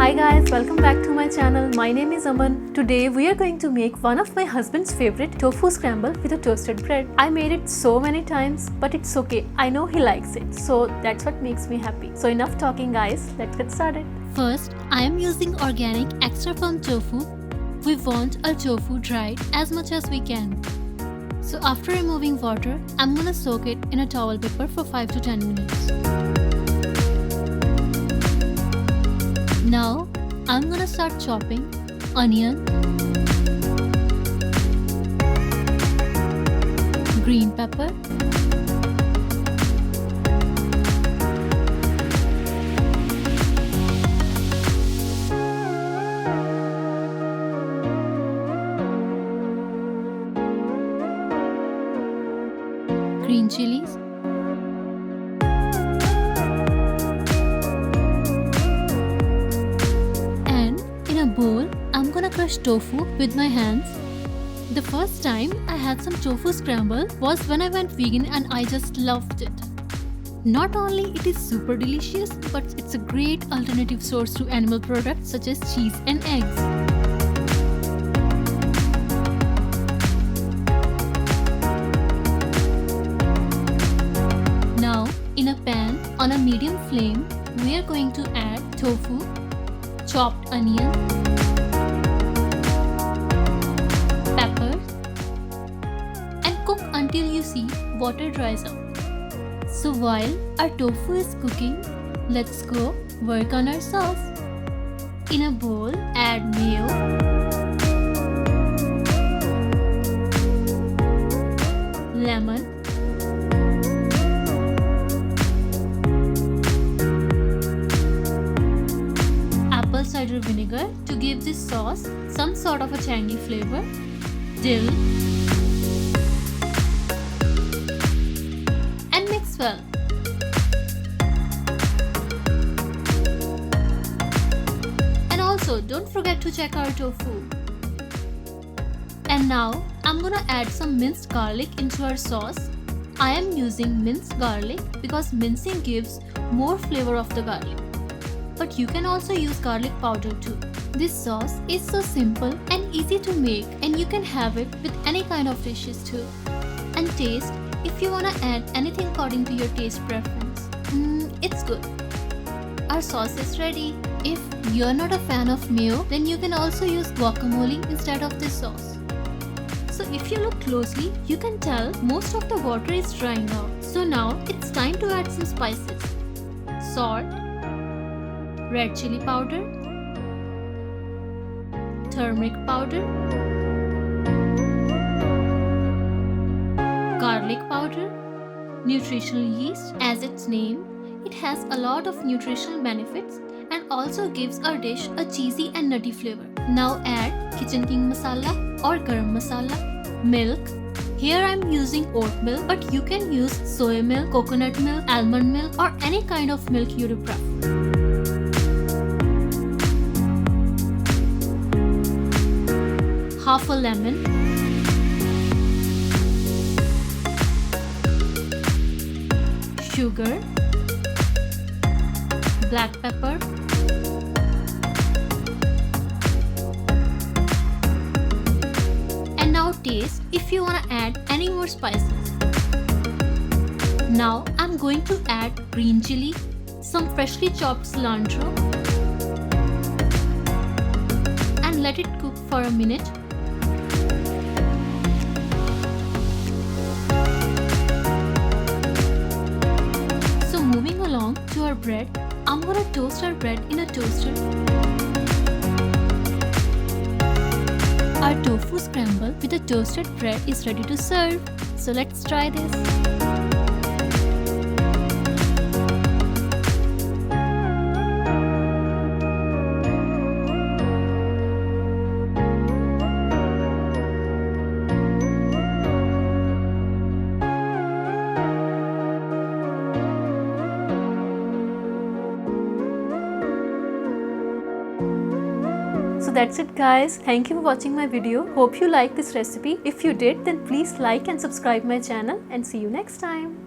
Hi guys, welcome back to my channel. My name is Aman. Today we are going to make one of my husband's favorite tofu scramble with a toasted bread. I made it so many times, but it's okay. I know he likes it, so that's what makes me happy. So enough talking guys, let's get started. First, I am using organic extra firm tofu. We want our tofu dried as much as we can. So after removing water, I'm gonna soak it in a towel paper for 5 to 10 minutes. Now, I'm gonna start chopping onion, green pepper, green chilies, bowl, I'm gonna crush tofu with my hands. The first time I had some tofu scramble was when I went vegan and I just loved it. Not only it is super delicious, but it's a great alternative source to animal products such as cheese and eggs. Now, in a pan on a medium flame, we are going to add tofu, chopped onion, peppers, and cook until you see water dries out. So while our tofu is cooking, let's go work on our sauce. In a bowl, add mayo, lemon, cider vinegar to give this sauce some sort of a tangy flavor, dill, and mix well. And also don't forget to check our tofu. And now I'm gonna add some minced garlic into our sauce. I am using minced garlic because mincing gives more flavor of the garlic. But you can also use garlic powder too. This sauce is so simple and easy to make, and you can have it with any kind of dishes too. And taste, if you wanna add anything according to your taste preference. It's good. Our sauce is ready. If you're not a fan of mayo, then you can also use guacamole instead of this sauce. So if you look closely, you can tell most of the water is drying out. So now it's time to add some spices. Salt, red chili powder, turmeric powder, garlic powder, nutritional yeast. As its name, it has a lot of nutritional benefits and also gives our dish a cheesy and nutty flavor. Now add kitchen king masala or garam masala, milk. Here I'm using oat milk, but you can use soy milk, coconut milk, almond milk, or any kind of milk you prefer. Half a lemon, sugar, black pepper, and now taste if you want to add any more spices. Now I'm going to add green chili, some freshly chopped cilantro, and let it cook for a minute. Moving along to our bread, I'm gonna toast our bread in a toaster. Our tofu scramble with a toasted bread is ready to serve. So let's try this. So that's it guys. Thank you for watching my video. Hope you liked this recipe. If you did, then please like and subscribe my channel and see you next time.